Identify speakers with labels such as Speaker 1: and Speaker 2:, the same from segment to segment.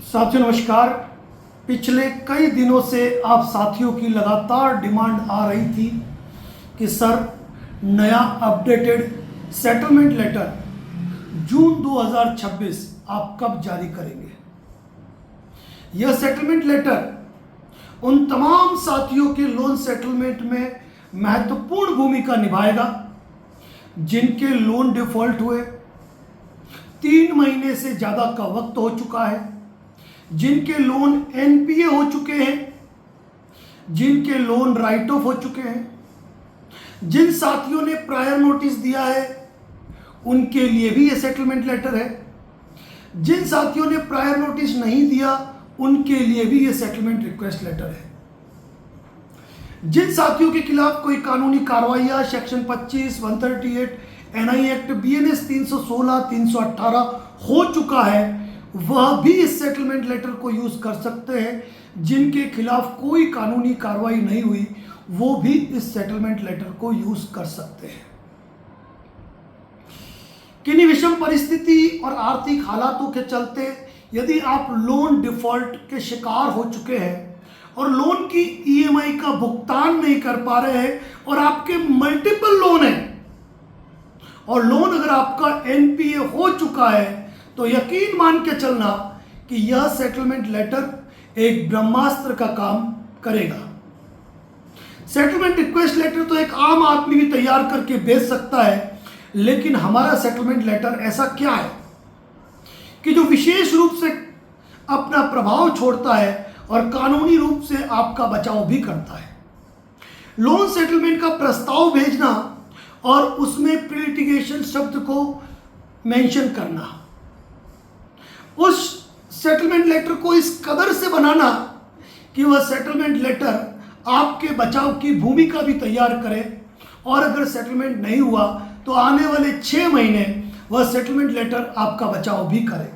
Speaker 1: साथियों नमस्कार। पिछले कई दिनों से आप साथियों की लगातार डिमांड आ रही थी कि सर नया अपडेटेड सेटलमेंट लेटर जून 2026 आप कब जारी करेंगे। यह सेटलमेंट लेटर उन तमाम साथियों के लोन सेटलमेंट में महत्वपूर्ण भूमिका निभाएगा जिनके लोन डिफॉल्ट हुए 3 महीने से ज़्यादा का वक्त हो चुका है, जिनके लोन एनपीए हो चुके हैं, जिनके लोन राइट ऑफ हो चुके हैं, जिन साथियों ने प्रायर नोटिस दिया है उनके लिए भी ये सेटलमेंट लेटर है, जिन साथियों ने प्रायर नोटिस नहीं दिया उनके लिए भी ये सेटलमेंट रिक्वेस्ट लेटर है। जिन साथियों के खिलाफ कोई कानूनी कार्रवाई सेक्शन 25, 138, एनआई एक्ट, बीएनएस 316, 318 हो चुका है वह भी इस सेटलमेंट लेटर को यूज कर सकते हैं। जिनके खिलाफ कोई कानूनी कार्रवाई नहीं हुई वो भी इस सेटलमेंट लेटर को यूज कर सकते हैं। किन्हीं विषम परिस्थिति और आर्थिक हालातों के चलते यदि आप लोन डिफॉल्ट के शिकार हो चुके हैं और लोन की ईएमआई का भुगतान नहीं कर पा रहे हैं और आपके मल्टीपल लोन हैं और लोन अगर आपका एनपीए हो चुका है तो यकीन मान के चलना कि यह सेटलमेंट लेटर एक ब्रह्मास्त्र का काम करेगा। सेटलमेंट रिक्वेस्ट लेटर तो एक आम आदमी भी तैयार करके भेज सकता है, लेकिन हमारा सेटलमेंट लेटर ऐसा क्या है कि जो विशेष रूप से अपना प्रभाव छोड़ता है और कानूनी रूप से आपका बचाव भी करता है। लोन सेटलमेंट का प्रस्ताव भेजना और उसमें प्रीलिटिगेशन शब्द को मेंशन करना, उस सेटलमेंट लेटर को इस कदर से बनाना कि वह सेटलमेंट लेटर आपके बचाव की भूमिका भी तैयार करे और अगर सेटलमेंट नहीं हुआ तो आने वाले 6 महीने वह सेटलमेंट लेटर आपका बचाव भी करे।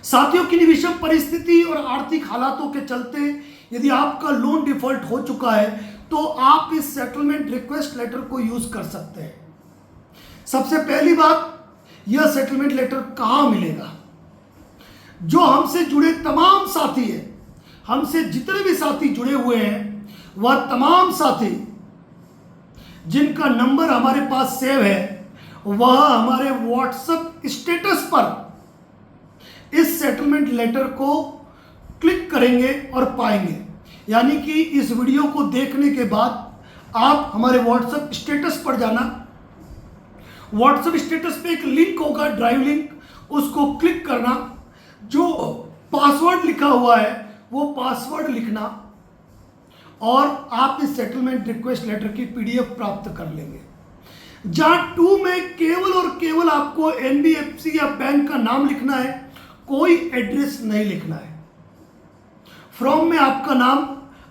Speaker 1: साथियों की विषम परिस्थिति और आर्थिक हालातों के चलते यदि आपका लोन डिफॉल्ट हो चुका है तो आप इस सेटलमेंट रिक्वेस्ट लेटर को यूज कर सकते हैं। सबसे पहली बात, यह सेटलमेंट लेटर कहां मिलेगा। जो हमसे जुड़े तमाम साथी हैं, हमसे जितने भी साथी जुड़े हुए हैं वह तमाम साथी जिनका नंबर हमारे पास सेव है वह हमारे व्हाट्सएप स्टेटस पर इस सेटलमेंट लेटर को क्लिक करेंगे और पाएंगे। यानी कि इस वीडियो को देखने के बाद आप हमारे व्हाट्सएप स्टेटस पर जाना, व्हाट्सएप स्टेटस पे एक लिंक होगा, ड्राइव लिंक, उसको क्लिक करना, जो पासवर्ड लिखा हुआ है वो पासवर्ड लिखना और आप इस सेटलमेंट रिक्वेस्ट लेटर की पीडीएफ प्राप्त कर लेंगे। जहां 2 में केवल और केवल आपको एनबीएफसी या बैंक का नाम लिखना है, कोई एड्रेस नहीं लिखना है। फ्रॉम में आपका नाम,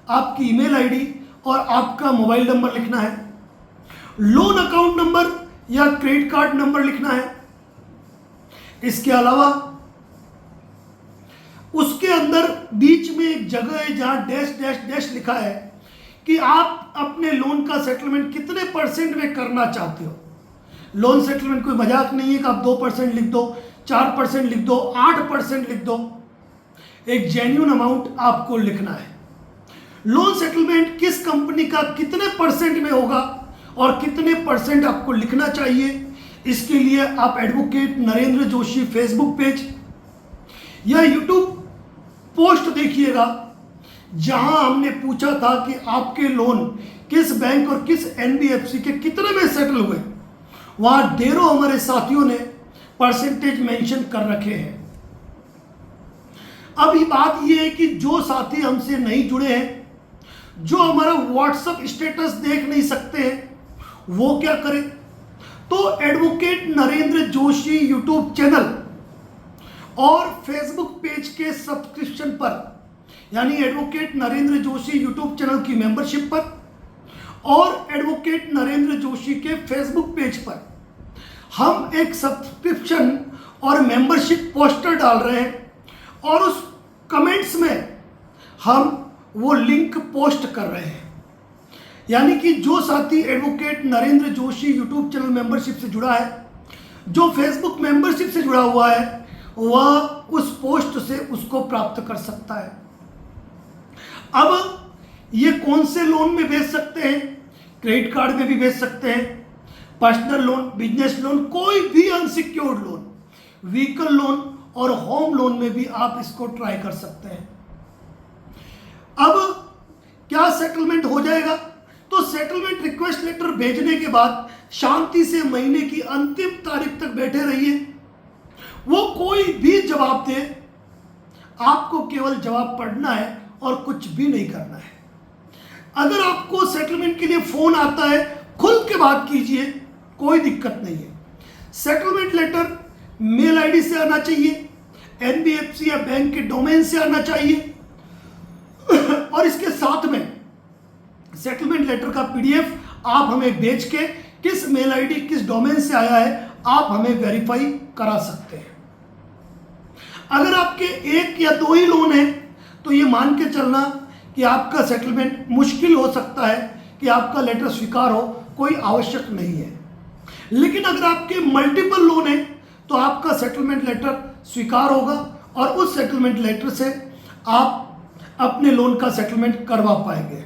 Speaker 1: आपकी ईमेल आईडी और आपका मोबाइल नंबर लिखना है। लोन अकाउंट नंबर या क्रेडिट कार्ड नंबर लिखना है। इसके अलावा उसके अंदर बीच में एक जगह है जहां डैश डैश डैश लिखा है कि आप अपने लोन का सेटलमेंट कितने % में करना चाहते हो। लोन सेटलमेंट कोई मजाक नहीं है कि आप 2% लिख दो, 4% लिख दो, 8% लिख दो। एक जेन्युइन अमाउंट आपको लिखना है। लोन सेटलमेंट किस कंपनी का कितने % में होगा और कितने % आपको लिखना चाहिए, इसके लिए आप advocate Narendra Joshi Facebook page या यूट्यूब पोस्ट देखिएगा जहां हमने पूछा था कि आपके लोन किस बैंक और किस एनबीएफसी के कितने में सेटल हुए। वहां ढेरों हमारे साथियों ने % मेंशन कर रखे हैं। अब ये बात ये है कि जो साथी हमसे नहीं जुड़े हैं, जो हमारा व्हाट्सएप स्टेटस देख नहीं सकते हैं, वो क्या करें। तो advocate Narendra Joshi YouTube channel और फेसबुक पेज के सब्सक्रिप्शन पर, यानी advocate Narendra Joshi YouTube channel की मेंबरशिप पर और एडवोकेट नरेंद्र जोशी के फेसबुक पेज पर हम एक सब्सक्रिप्शन और मेंबरशिप पोस्टर डाल रहे हैं और उस कमेंट्स में हम वो लिंक पोस्ट कर रहे हैं। यानी कि जो साथी advocate Narendra Joshi YouTube channel membership से जुड़ा है, जो फेसबुक मेंबरशिप से जुड़ा हुआ है, वह उस पोस्ट से उसको प्राप्त कर सकता है। अब ये कौन से लोन में भेज सकते हैं? क्रेडिट कार्ड में भी भेज सकते हैं, पर्सनल लोन, बिजनेस लोन, कोई भी अनसिक्योर्ड लोन, व्हीकल लोन और होम लोन में भी आप इसको ट्राई कर सकते हैं। अब क्या सेटलमेंट हो जाएगा? तो सेटलमेंट रिक्वेस्ट लेटर भेजने के बाद शांति से महीने की अंतिम तारीख तक बैठे रहिए। वो कोई भी जवाब दे, आपको केवल जवाब पढ़ना है और कुछ भी नहीं करना है। अगर आपको सेटलमेंट के लिए फोन आता है, खुल के बात कीजिए, कोई दिक्कत नहीं है। सेटलमेंट लेटर मेल आईडी से आना चाहिए, एनबीएफसी या बैंक के डोमेन से आना चाहिए और इसके साथ में सेटलमेंट लेटर का पीडीएफ आप हमें भेज के किस मेल आईडी, किस डोमेन से आया है, आप हमें वेरीफाई करा सकते हैं। अगर आपके एक या दो ही लोन हैं तो ये मान के चलना कि आपका सेटलमेंट मुश्किल हो सकता है कि आपका लेटर स्वीकार हो, कोई आवश्यक नहीं है। लेकिन अगर आपके मल्टीपल लोन हैं तो आपका सेटलमेंट लेटर स्वीकार होगा और उस सेटलमेंट लेटर से आप अपने लोन का सेटलमेंट करवा पाएंगे।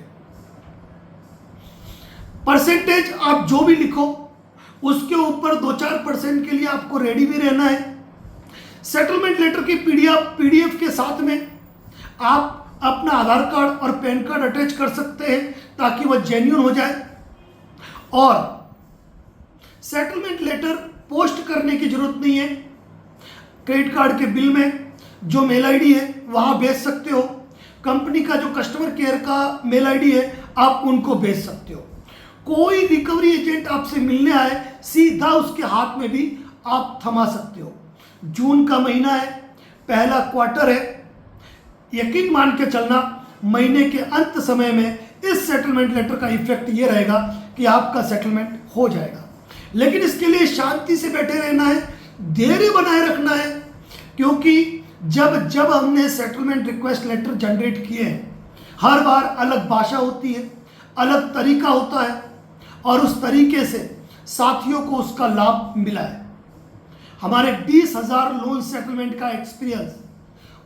Speaker 1: परसेंटेज आप जो भी लिखो उसके ऊपर 2-4% के लिए आपको रेडी भी रहना है। सेटलमेंट लेटर की पीडीएफ के साथ में आप अपना आधार कार्ड और पैन कार्ड अटैच कर सकते हैं ताकि वह जेन्युइन हो जाए। और सेटलमेंट लेटर पोस्ट करने की जरूरत नहीं है। क्रेडिट कार्ड के बिल में जो मेल आईडी है वहां भेज सकते हो। कंपनी का जो कस्टमर केयर का मेल आईडी है आप उनको भेज सकते हो। कोई रिकवरी एजेंट आपसे मिलने आए, सीधा उसके हाथ में भी आप थमा सकते हो। जून का महीना है, पहला क्वार्टर है, यकीन मान के चलना महीने के अंत समय में इस सेटलमेंट लेटर का इफेक्ट ये रहेगा कि आपका सेटलमेंट हो जाएगा। लेकिन इसके लिए शांति से बैठे रहना है, धैर्य बनाए रखना है, क्योंकि जब हमने सेटलमेंट रिक्वेस्ट लेटर जनरेट किए हैं, हर बार अलग भाषा होती है, अलग तरीका होता है और उस तरीके से साथियों को उसका लाभ मिला है। हमारे 20,000 लोन सेटलमेंट का एक्सपीरियंस,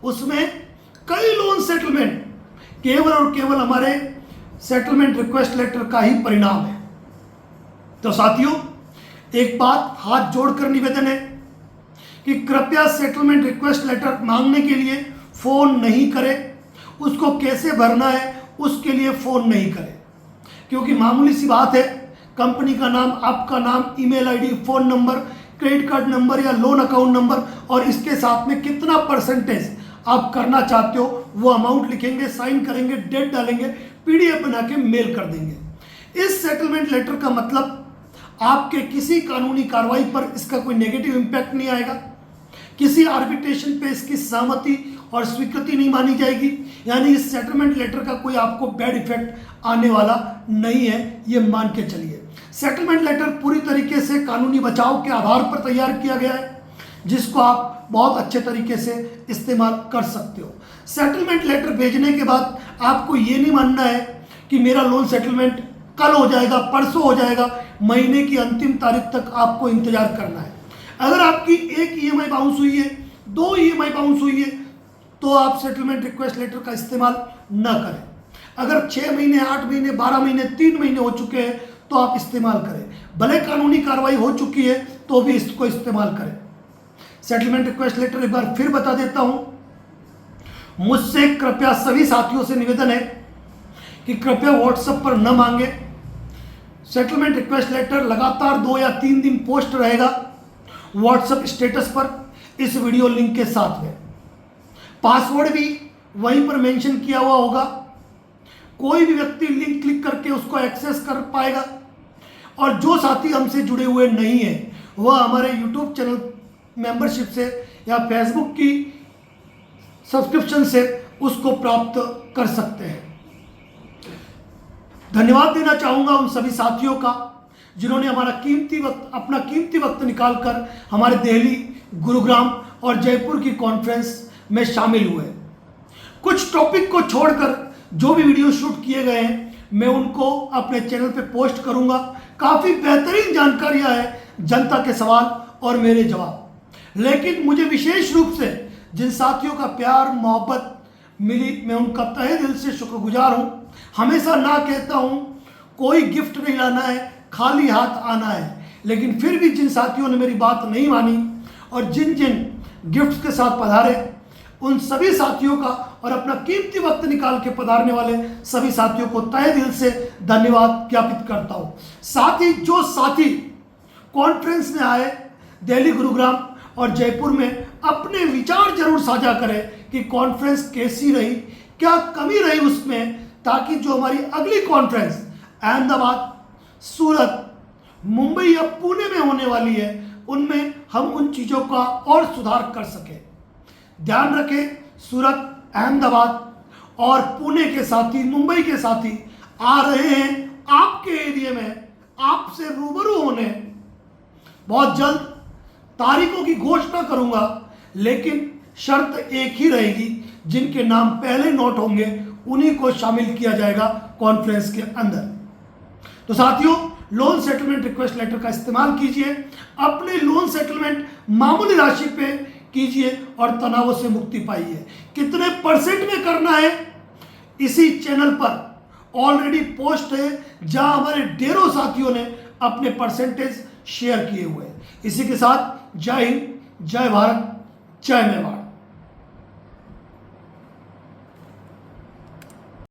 Speaker 1: उसमें कई लोन सेटलमेंट केवल और केवल हमारे सेटलमेंट रिक्वेस्ट लेटर का ही परिणाम है। तो साथियों, एक बात हाथ जोड़कर निवेदन है कि कृपया सेटलमेंट रिक्वेस्ट लेटर मांगने के लिए फोन नहीं करें। उसको कैसे भरना है उसके लिए फोन नहीं करें, क्योंकि मामूली सी बात है, कंपनी का नाम, आपका नाम, email ID, phone number, credit card number या लोन अकाउंट नंबर और इसके साथ में कितना परसेंटेज आप करना चाहते हो वो अमाउंट लिखेंगे, साइन करेंगे, डेट डालेंगे, पीडीएफ बना के मेल कर देंगे। इस सेटलमेंट लेटर का मतलब आपके किसी कानूनी कार्रवाई पर इसका कोई नेगेटिव इम्पैक्ट नहीं आएगा, किसी आर्बिट्रेशन पे इसकी सहमति और स्वीकृति नहीं मानी जाएगी। यानी इस सेटलमेंट लेटर का कोई आपको बैड इफेक्ट आने वाला नहीं है, ये मान के चलिए। सेटलमेंट लेटर पूरी तरीके से कानूनी बचाव के आधार पर तैयार किया गया है, जिसको आप बहुत अच्छे तरीके से इस्तेमाल कर सकते हो। सेटलमेंट लेटर भेजने के बाद आपको ये नहीं मानना है कि मेरा लोन सेटलमेंट कल हो जाएगा, परसों हो जाएगा। महीने की अंतिम तारीख तक आपको इंतजार करना है। अगर आपकी एक ईएमआई बाउंस हुई है, 2 ईएमआई बाउंस हुई है, तो आप सेटलमेंट रिक्वेस्ट लेटर का इस्तेमाल न करें। अगर 6 महीने, 8 महीने, 12 महीने, 3 महीने हो चुके हैं तो आप इस्तेमाल करें। भले कानूनी कार्रवाई हो चुकी है तो भी इसको इस्तेमाल करें। सेटलमेंट रिक्वेस्ट लेटर एक बार फिर बता देता हूं, मुझसे कृपया सभी साथियों से निवेदन है कि कृपया व्हाट्सएप पर न मांगे। सेटलमेंट रिक्वेस्ट लेटर लगातार 2 या 3 दिन पोस्ट रहेगा व्हाट्सएप स्टेटस पर, इस वीडियो लिंक के साथ में। पासवर्ड भी वहीं पर मेंशन किया हुआ होगा। कोई भी व्यक्ति लिंक क्लिक करके उसको एक्सेस कर पाएगा। और जो साथी हमसे जुड़े हुए नहीं है वह हमारे यूट्यूब चैनल मेंबरशिप से या फेसबुक की सब्सक्रिप्शन से उसको प्राप्त कर सकते हैं। धन्यवाद देना चाहूँगा उन सभी साथियों का जिन्होंने अपना कीमती वक्त निकालकर हमारे दिल्ली, गुरुग्राम और जयपुर की कॉन्फ्रेंस में शामिल हुए। कुछ टॉपिक को छोड़कर जो भी वीडियो शूट किए गए हैं मैं उनको अपने चैनल पे पोस्ट करूंगा। काफ़ी बेहतरीन जानकारियां हैं, जनता के सवाल और मेरे जवाब। लेकिन मुझे विशेष रूप से जिन साथियों का प्यार मोहब्बत मिली, मैं उनका तहे दिल से शुक्रगुजार हूँ। हमेशा ना कहता हूँ कोई गिफ्ट नहीं लाना है, खाली हाथ आना है, लेकिन फिर भी जिन साथियों ने मेरी बात नहीं मानी और जिन जिन गिफ्ट्स के साथ पधारे, उन सभी साथियों का और अपना कीमती वक्त निकाल के पधारने वाले सभी साथियों को तहे दिल से धन्यवाद ज्ञापित करता हूँ। साथ ही जो साथी कॉन्फ्रेंस में आए, दिल्ली, गुरुग्राम और जयपुर में अपने विचार जरूर साझा करें कि कॉन्फ्रेंस कैसी रही, क्या कमी रही उसमें, ताकि जो हमारी अगली कॉन्फ्रेंस अहमदाबाद, सूरत, मुंबई या पुणे में होने वाली है, उनमें हम उन चीज़ों का और सुधार कर सकें। ध्यान रखें, सूरत, अहमदाबाद और पुणे के साथी, मुंबई के साथी आ रहे हैं आपके एरिया में आपसे रूबरू होने। बहुत जल्द तारीखों की घोषणा करूंगा, लेकिन शर्त एक ही रहेगी, जिनके नाम पहले नोट होंगे उन्हीं को शामिल किया जाएगा कॉन्फ्रेंस के अंदर। तो साथियों, लोन सेटलमेंट रिक्वेस्ट लेटर का इस्तेमाल कीजिए, अपने लोन सेटलमेंट मामूली राशि पे कीजिए और तनावों से मुक्ति पाइए। कितने % में करना है, इसी चैनल पर ऑलरेडी पोस्ट है, जहां हमारे ढेरों साथियों ने अपने परसेंटेज शेयर किए हुए हैं। इसी के साथ जय हिंद, जय भारत, जय मेवाड़।